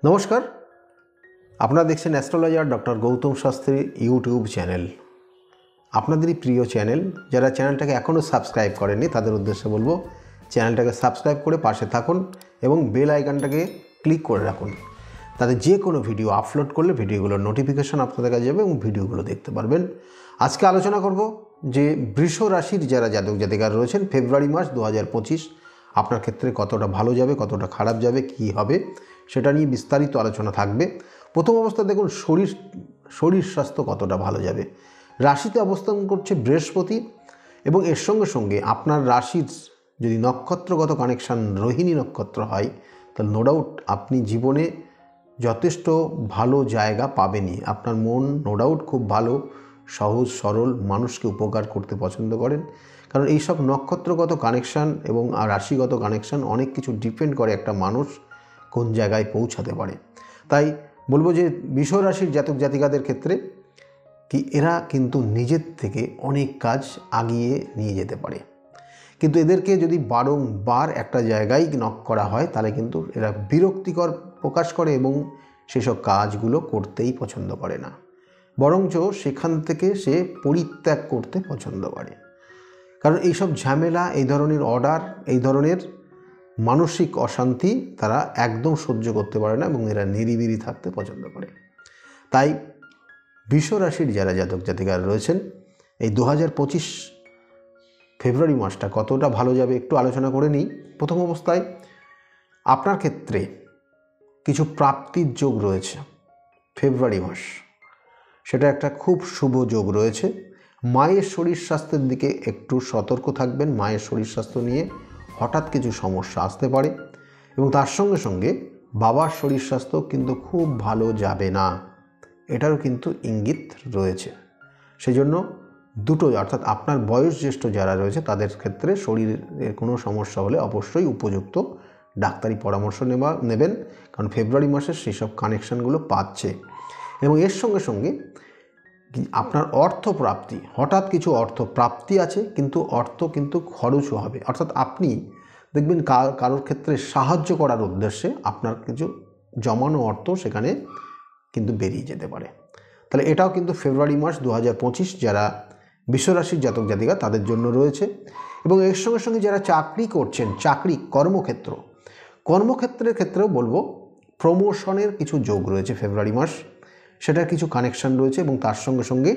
নমস্কার, আপনারা দেখছেন astrologer doctor Gautam Shastri YouTube channel. আপনাদেরই প্রিয় চ্যানেল। যারা চ্যানেলটাকে এখনও সাবস্ক্রাইব করেননি তাদের উদ্দেশ্যে বলবো চ্যানেলটাকে সাবস্ক্রাইব করে পাশে থাকুন এবং বেল আইকনটাকে ক্লিক করে রাখুন। তাতে যে কোনো ভিডিও আপলোড করলে ভিডিওগুলোর নোটিফিকেশন আপনাদের কাছে যাবে এবং ভিডিওগুলো দেখতে পারবেন। আজকে আলোচনা করব যে বৃষ রাশির যারা জাতক জাতিকারা রয়েছেন ফেব্রুয়ারি মাস 2025 আপনার ক্ষেত্রে কতটা ভালো যাবে, কতটা খারাপ যাবে, কি হবে সেটা নিয়ে বিস্তারিত আলোচনা থাকবে। প্রথম অবস্থা দেখুন শরীর স্বাস্থ্য কতটা ভালো যাবে। রাশিতে অবস্থান করছে বৃহস্পতি এবং এর সঙ্গে সঙ্গে আপনার রাশির যদি নক্ষত্রগত কানেকশান রোহিণী নক্ষত্র হয় তাহলে নো ডাউট আপনি জীবনে যথেষ্ট ভালো জায়গা পাবেনই। আপনার মন নো ডাউট খুব ভালো, সহজ সরল, মানুষকে উপকার করতে পছন্দ করেন। কারণ এইসব নক্ষত্রগত কানেকশান এবং রাশিগত কানেকশান অনেক কিছু ডিপেন্ড করে একটা মানুষ কোন জায়গায় পৌঁছাতে পারে। তাই বলবো যে বৃষ রাশির জাতক জাতিকাদের ক্ষেত্রে কি এরা কিন্তু নিজের থেকে অনেক কাজ আগিয়ে নিয়ে যেতে পারে, কিন্তু এদেরকে যদি বারংবার একটা জায়গায় নক করা হয় তাহলে কিন্তু এরা বিরক্তিকর প্রকাশ করে এবং সেসব কাজগুলো করতেই পছন্দ করে না, বরঞ্চ সেখান থেকে সে পরিত্যাগ করতে পছন্দ করে। কারণ এইসব ঝামেলা, এই ধরনের অর্ডার, এই ধরনের মানসিক অশান্তি তারা একদম সহ্য করতে পারে না এবং এরা নিরিবিলি থাকতে পছন্দ করে। তাই বৃষ রাশির যারা জাতক জাতিকারা রয়েছেন এই 2025 ফেব্রুয়ারি মাসটা কতটা ভালো যাবে একটু আলোচনা করে নিই। প্রথম অবস্থায় আপনার ক্ষেত্রে কিছু প্রাপ্তির যোগ রয়েছে ফেব্রুয়ারি মাস, সেটা একটা খুব শুভ যোগ রয়েছে। মায়ের শরীর স্বাস্থ্যের দিকে একটু সতর্ক থাকবেন। মায়ের শরীর স্বাস্থ্য নিয়ে হঠাৎ কিছু সমস্যা আসতে পারে এবং তার সঙ্গে সঙ্গে বাবার শরীর স্বাস্থ্য কিন্তু খুব ভালো যাবে না, এটারও কিন্তু ইঙ্গিত রয়েছে। সেই জন্য দুটো, অর্থাৎ আপনার বয়োজ্যেষ্ঠ যারা রয়েছে তাদের ক্ষেত্রে শরীরের কোনো সমস্যা হলে অবশ্যই উপযুক্ত ডাক্তারি পরামর্শ নেবেন, কারণ ফেব্রুয়ারি মাসে সেসব কানেকশানগুলো পাচ্ছে। এবং এর সঙ্গে সঙ্গে আপনার অর্থ প্রাপ্তি, হঠাৎ কিছু অর্থ প্রাপ্তি আছে কিন্তু অর্থ কিন্তু খরচও হবে। অর্থাৎ আপনি দেখবেন কারোর ক্ষেত্রে সাহায্য করার উদ্দেশ্যে আপনার কিছু জমানো অর্থ সেখানে কিন্তু বেরিয়ে যেতে পারে। তাহলে এটাও কিন্তু ফেব্রুয়ারি মাস 2025 যারা বৃষ রাশির জাতক জাতিকা তাদের জন্য রয়েছে। এবং এর সঙ্গে সঙ্গে যারা চাকরি করছেন, কর্মক্ষেত্রের ক্ষেত্রেও বলবো প্রমোশনের কিছু যোগ রয়েছে ফেব্রুয়ারি মাস, সেটার কিছু কানেকশান রয়েছে এবং তার সঙ্গে সঙ্গে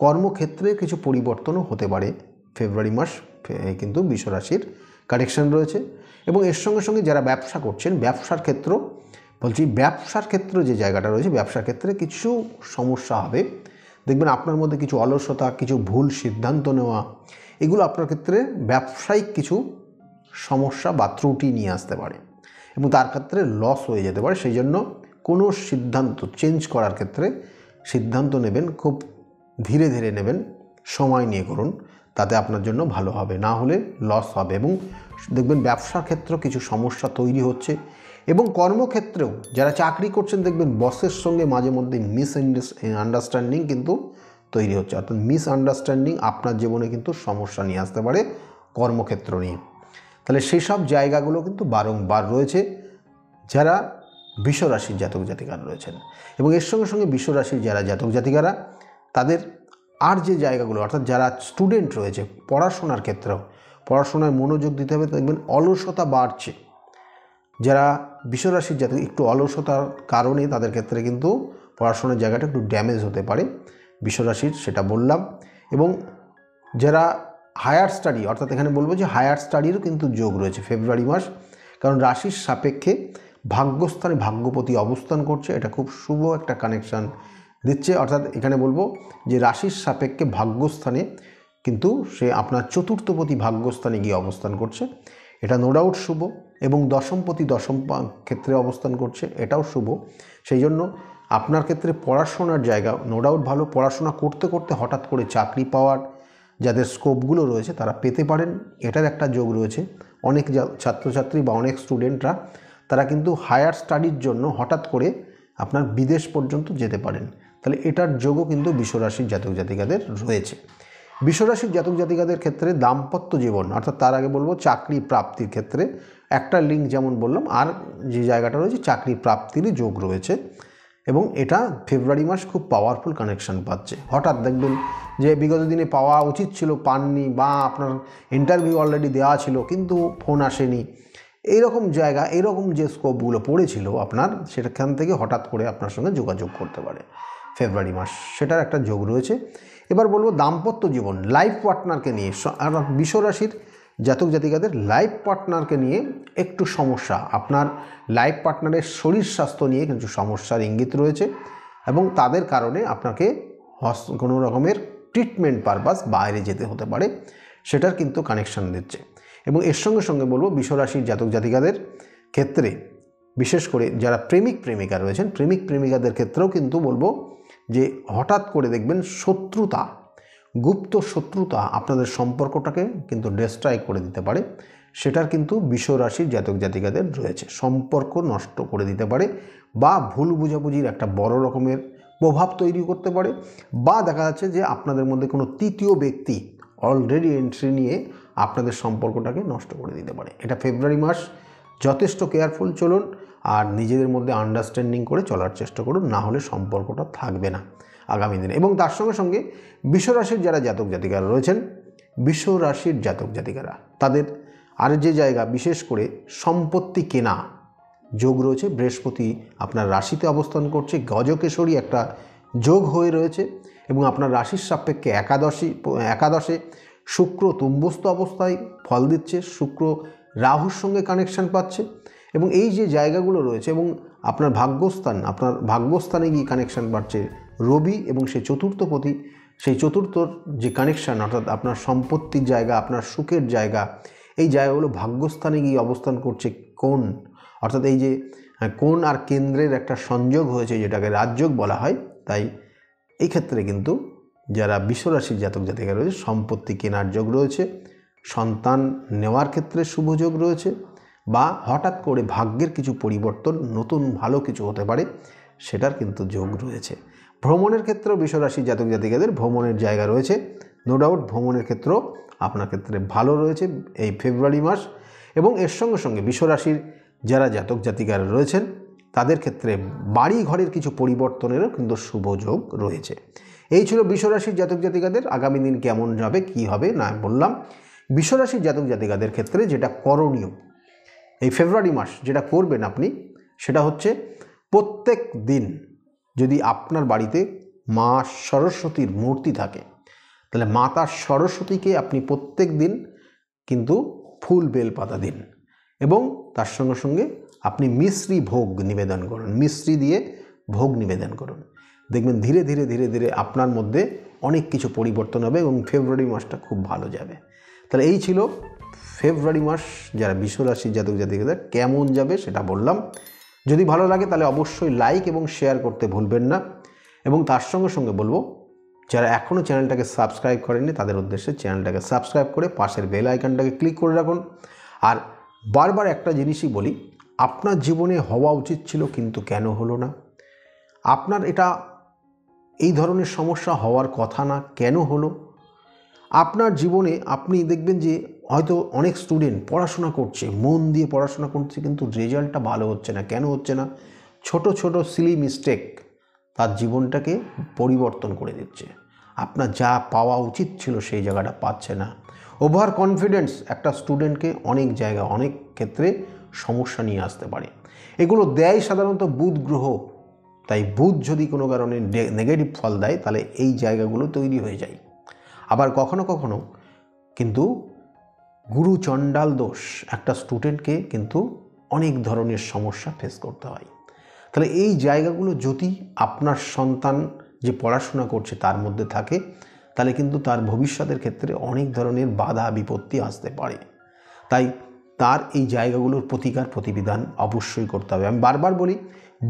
কর্মক্ষেত্রে কিছু পরিবর্তনও হতে পারে। ফেব্রুয়ারি মাস কিন্তু বৃষ রাশির কানেকশান রয়েছে। এবং এর সঙ্গে সঙ্গে যারা ব্যবসা করছেন, ব্যবসার ক্ষেত্রে যে জায়গাটা রয়েছে, ব্যবসার ক্ষেত্রে কিছু সমস্যা হবে। দেখবেন আপনার মধ্যে কিছু অলসতা, কিছু ভুল সিদ্ধান্ত নেওয়া, এগুলো আপনার ক্ষেত্রে ব্যবসায়িক কিছু সমস্যা বা ত্রুটি নিয়ে আসতে পারে এবং তার ক্ষেত্রে লস হয়ে যেতে পারে। সেই জন্য কোনো সিদ্ধান্ত চেঞ্জ করার ক্ষেত্রে সিদ্ধান্ত নেবেন খুব ধীরে ধীরে নেবেন, সময় নিয়ে করুন, তাতে আপনার জন্য ভালো হবে, না হলে লস হবে। এবং দেখবেন ব্যবসার ক্ষেত্রেও কিছু সমস্যা তৈরি হচ্ছে। এবং কর্মক্ষেত্রেও যারা চাকরি করছেন দেখবেন বসের সঙ্গে মাঝে মধ্যে আন্ডারস্ট্যান্ডিং কিন্তু তৈরি হচ্ছে, অর্থাৎ আন্ডারস্ট্যান্ডিং আপনার জীবনে কিন্তু সমস্যা নিয়ে আসতে পারে কর্মক্ষেত্র নিয়ে। তাহলে সেই সব জায়গাগুলো কিন্তু বারংবার রয়েছে যারা বৃষ রাশির জাতক জাতিকারা রয়েছেন। এবং এর সঙ্গে সঙ্গে বৃষ রাশির যারা জাতক জাতিকারা তাদের আর যে জায়গাগুলো, অর্থাৎ যারা স্টুডেন্ট রয়েছে পড়াশোনার ক্ষেত্রেও পড়াশোনায় মনোযোগ দিতে হবে। দেখবেন অলসতা বাড়ছে, যারা বৃষ রাশির জাতক একটু অলসতার কারণে তাদের ক্ষেত্রে কিন্তু পড়াশোনার জায়গাটা একটু ড্যামেজ হতে পারে বৃষ রাশির, সেটা বললাম। এবং যারা হায়ার স্টাডি, অর্থাৎ এখানে বলবো যে হায়ার স্টাডিরও কিন্তু যোগ রয়েছে ফেব্রুয়ারি মাস, কারণ রাশির সাপেক্ষে ভাগ্যস্থানে ভাগ্যপতি অবস্থান করছে, এটা খুব শুভ একটা কানেকশান দিচ্ছে। অর্থাৎ এখানে বলবো যে রাশির সাপেক্ষে ভাগ্যস্থানে কিন্তু সে আপনার চতুর্থপতি ভাগ্যস্থানে গিয়ে অবস্থান করছে, এটা নো ডাউট শুভ। এবং দশমপতি দশম ক্ষেত্রে অবস্থান করছে, এটাও শুভ। সেই জন্য আপনার ক্ষেত্রে পড়াশোনার জায়গা নো ডাউট ভালো। পড়াশোনা করতে করতে হঠাৎ করে চাকরি পাওয়ার যাদের স্কোপগুলো রয়েছে তারা পেতে পারেন, এটার একটা যোগ রয়েছে। অনেক ছাত্রছাত্রী বা অনেক স্টুডেন্টরা তারা কিন্তু হায়ার স্টাডির জন্য হঠাৎ করে আপনার বিদেশ পর্যন্ত যেতে পারেন। তাহলে এটার যোগও কিন্তু বৃষ রাশির জাতক জাতিকাদের রয়েছে। বৃষ রাশির জাতক জাতিকাদের ক্ষেত্রে দাম্পত্য জীবন, অর্থাৎ তার আগে বলবো চাকরি প্রাপ্তির ক্ষেত্রে একটা লিঙ্ক যেমন বললাম, আর যে জায়গাটা রয়েছে চাকরি প্রাপ্তিরই যোগ রয়েছে এবং এটা ফেব্রুয়ারি মাস খুব পাওয়ারফুল কানেকশান পাচ্ছে। হঠাৎ দেখবেন যে বিগত দিনে পাওয়া উচিত ছিল পাননি, বা আপনার ইন্টারভিউ অলরেডি দেওয়া ছিল কিন্তু ফোন আসেনি, এইরকম জায়গা, এইরকম যে স্কোপগুলো পড়েছিল আপনার, সেখান থেকে হঠাৎ করে আপনার সঙ্গে যোগাযোগ করতে পারে ফেব্রুয়ারি মাস, সেটার একটা যোগ রয়েছে। এবার বলবো দাম্পত্য জীবন, লাইফ পার্টনারকে নিয়ে, বৃষ রাশির জাতক জাতিকাদের লাইফ পার্টনারকে নিয়ে একটু সমস্যা, আপনার লাইফ পার্টনারের শরীর স্বাস্থ্য নিয়ে কিছু সমস্যার ইঙ্গিত রয়েছে এবং তাদের কারণে আপনাকে কোনো রকমের ট্রিটমেন্ট পারপাস বাইরে যেতে হতে পারে, সেটার কিন্তু কানেকশান দিচ্ছে। এবং এর সঙ্গে সঙ্গে বলবো বৃষ রাশির জাতক জাতিকাদের ক্ষেত্রে, বিশেষ করে যারা প্রেমিক প্রেমিকা রয়েছেন, প্রেমিক প্রেমিকাদের ক্ষেত্রেও কিন্তু বলবো যে হঠাৎ করে দেখবেন শত্রুতা, গুপ্ত শত্রুতা আপনাদের সম্পর্কটাকে কিন্তু ডিস্ট্রয় করে দিতে পারে, সেটার কিন্তু বৃষ রাশির জাতক জাতিকাদের রয়েছে। সম্পর্ক নষ্ট করে দিতে পারে বা ভুল বুঝাবুঝির একটা বড় রকমের প্রভাব তৈরি করতে পারে, বা দেখা যাচ্ছে যে আপনাদের মধ্যে কোনো তৃতীয় ব্যক্তি অলরেডি এন্ট্রি নিয়ে আপনাদের সম্পর্কটাকে নষ্ট করে দিতে পারে। এটা ফেব্রুয়ারি মাস যথেষ্ট কেয়ারফুল চলুন আর নিজেদের মধ্যে আন্ডারস্ট্যান্ডিং করে চলার চেষ্টা করুন, না হলে সম্পর্কটা থাকবে না আগামী দিনে। এবং তার সঙ্গে সঙ্গে বৃষ রাশির যারা জাতক জাতিকারা রয়েছেন, বৃষ রাশির জাতক জাতিকারা তাদের আর যে জায়গা, বিশেষ করে সম্পত্তি কেনা যোগ রয়েছে। বৃহস্পতি আপনার রাশিতে অবস্থান করছে, গজকেশরী একটা যোগ হয়ে রয়েছে এবং আপনার রাশির সাপেক্ষে একাদশে শুক্র তুম্বস্থ অবস্থায় ফল দিচ্ছে, শুক্র রাহুর সঙ্গে কানেকশান পাচ্ছে এবং এই যে জায়গাগুলো রয়েছে এবং আপনার ভাগ্যস্থানে গিয়ে কানেকশান পাচ্ছে রবি এবং সেই চতুর্থপতি, সেই চতুর্থর যে কানেকশান, অর্থাৎ আপনার সম্পত্তির জায়গা, আপনার সুখের জায়গা, এই জায়গাগুলো ভাগ্যস্থানে গিয়ে অবস্থান করছে কোণ, অর্থাৎ এই যে কোণ আর কেন্দ্রের একটা সংযোগ হয়েছে, যেটাকে রাজযোগ বলা হয়। তাই এই ক্ষেত্রে কিন্তু যারা বৃষ রাশির জাতক জাতিকা রয়েছে, সম্পত্তি কেনার যোগ রয়েছে, সন্তান নেওয়ার ক্ষেত্রে শুভযোগ রয়েছে, বা হঠাৎ করে ভাগ্যের কিছু পরিবর্তন, নতুন ভালো কিছু হতে পারে, সেটার কিন্তু যোগ রয়েছে। ভ্রমণের ক্ষেত্রেও বৃষ রাশির জাতক জাতিকাদের ভ্রমণের জায়গা রয়েছে, নো ডাউট ভ্রমণের ক্ষেত্রেও আপনার ক্ষেত্রে ভালো রয়েছে এই ফেব্রুয়ারি মাস। এবং এর সঙ্গে সঙ্গে বৃষ রাশির যারা জাতক জাতিকারা রয়েছেন তাদের ক্ষেত্রে বাড়ি ঘরের কিছু পরিবর্তনেরও কিন্তু শুভযোগ রয়েছে। এই ছিল বৃষ রাশির জাতক জাতিকাদের আগামী দিন কেমন যাবে, কি হবে না বললাম। বৃষ রাশির জাতক জাতিকাদের ক্ষেত্রে যেটা করণীয় এই ফেব্রুয়ারি মাস, যেটা করবেন আপনি, সেটা হচ্ছে প্রত্যেক দিন যদি আপনার বাড়িতে মা সরস্বতীর মূর্তি থাকে, তাহলে মাতা সরস্বতীকে আপনি প্রত্যেক দিন কিন্তু ফুল বেলপাতা দিন এবং তার সঙ্গে সঙ্গে আপনি মিশ্রি ভোগ নিবেদন করুন, মিশ্রি দিয়ে ভোগ নিবেদন করুন। দেখবেন ধীরে ধীরে ধীরে ধীরে আপনার মধ্যে অনেক কিছু পরিবর্তন হবে এবং ফেব্রুয়ারি মাসটা খুব ভালো যাবে। তাহলে এই ছিল ফেব্রুয়ারি মাস যারা বৃষ রাশির জাতক জাতিকাদের কেমন যাবে সেটা বললাম। যদি ভালো লাগে তাহলে অবশ্যই লাইক এবং শেয়ার করতে ভুলবেন না। এবং তার সঙ্গে সঙ্গে বলবো, যারা এখনও চ্যানেলটাকে সাবস্ক্রাইব করেননি তাদের উদ্দেশ্যে চ্যানেলটাকে সাবস্ক্রাইব করে পাশের বেল আইকনটাকে ক্লিক করে রাখুন। আর বারবার একটা জিনিসই বলি, আপনার জীবনে হওয়া উচিত ছিল কিন্তু কেন হলো না, আপনার এটা এই ধরনের সমস্যা হওয়ার কথা না, কেন হলো। আপনার জীবনে আপনি দেখবেন যে হয়তো অনেক স্টুডেন্ট পড়াশোনা করছে, মন দিয়ে পড়াশোনা করছে, কিন্তু রেজাল্টটা ভালো হচ্ছে না, কেন হচ্ছে না? ছোট ছোট সিলি মিস্টেক তার জীবনটাকে পরিবর্তন করে দিচ্ছে। আপনার যা পাওয়া উচিত ছিল সেই জায়গাটা পাচ্ছে না। ওভার কনফিডেন্স একটা স্টুডেন্টকে অনেক জায়গা, অনেক ক্ষেত্রে সমস্যা নিয়ে আসতে পারে। এগুলো দেয় সাধারণত বুধ গ্রহ। তাই বুধ যদি কোনো কারণে নেগেটিভ ফল দেয় তাহলে এই জায়গাগুলো তৈরি হয়ে যায়। আবার কখনো কখনো কিন্তু গুরু চণ্ডাল দোষ একটা স্টুডেন্টকে কিন্তু অনেক ধরনের সমস্যা ফেস করতে হয়। তাহলে এই জায়গাগুলো যদি আপনার সন্তান যে পড়াশোনা করছে তার মধ্যে থাকে, তাহলে কিন্তু তার ভবিষ্যতের ক্ষেত্রে অনেক ধরনের বাধা বিপত্তি আসতে পারে। তাই তার এই জায়গাগুলোর প্রতিকার প্রতিবিধান অবশ্যই করতে হবে। আমি বারবার বলি,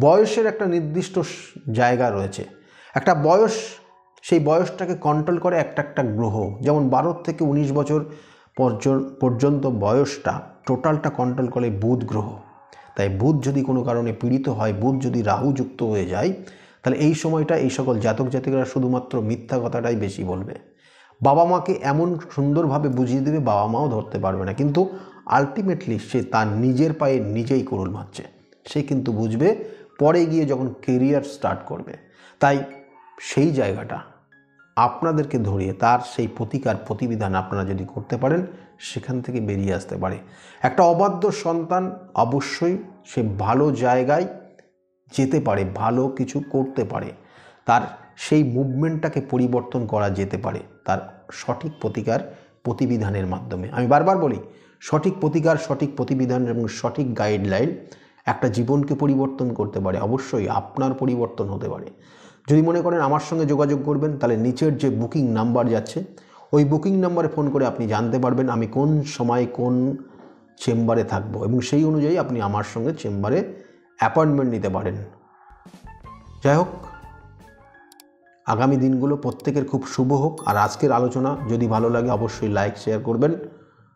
বয়সের একটা নির্দিষ্ট জায়গা রয়েছে, একটা বয়স, সেই বয়সটাকে কন্ট্রোল করে একটা একটা গ্রহ। যেমন 12 থেকে 19 বছর পর্যন্ত বয়সটা টোটালটা কন্ট্রোল করে বুধ গ্রহ। তাই বুধ যদি কোনো কারণে পীড়িত হয়, বুধ যদি রাহু যুক্ত হয়ে যায়, তাহলে এই সময়টা এই সকল জাতক জাতিকারা শুধুমাত্র মিথ্যা কথাটাই বেশি বলবে। বাবা মাকে এমন সুন্দরভাবে বুঝিয়ে দেবে, বাবা মাও ধরতে পারবে না। কিন্তু আলটিমেটলি সে তার নিজের পায়ে নিজেই কুড়ুল মারছে। সে কিন্তু বুঝবে পরে গিয়ে যখন কেরিয়ার স্টার্ট করবে। তাই সেই জায়গাটা আপনাদেরকে ধরিয়ে তার সেই প্রতিকার প্রতিবিধান আপনারা যদি করতে পারেন, সেখান থেকে বেরিয়ে আসতে পারে। একটা অবাধ্য সন্তান অবশ্যই সে ভালো জায়গায় যেতে পারে, ভালো কিছু করতে পারে, তার সেই মুভমেন্টটাকে পরিবর্তন করা যেতে পারে তার সঠিক প্রতিকার প্রতিবিধানের মাধ্যমে। আমি বারবার বলি, সঠিক প্রতিকার, সঠিক প্রতিবিধান এবং সঠিক গাইডলাইন একটা জীবনকে পরিবর্তন করতে পারে। অবশ্যই আপনার পরিবর্তন হতে পারে। যদি মনে করেন আমার সঙ্গে যোগাযোগ করবেন, তাহলে নিচের যে বুকিং নাম্বার যাচ্ছে ওই বুকিং নাম্বারে ফোন করে আপনি জানতে পারবেন আমি কোন সময় কোন চেম্বারে থাকবো, এবং সেই অনুযায়ী আপনি আমার সঙ্গে চেম্বারে অ্যাপয়েন্টমেন্ট নিতে পারেন। যাই হোক, আগামী দিনগুলো প্রত্যেকের খুব শুভ হোক। আর আজকের আলোচনা যদি ভালো লাগে অবশ্যই লাইক শেয়ার করবেন।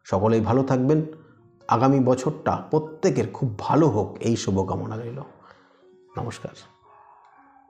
সকলেই ভালো থাকবেন। আগামী বছরটা প্রত্যেকের খুব ভালো হোক এই শুভকামনা রইল। নমস্কার।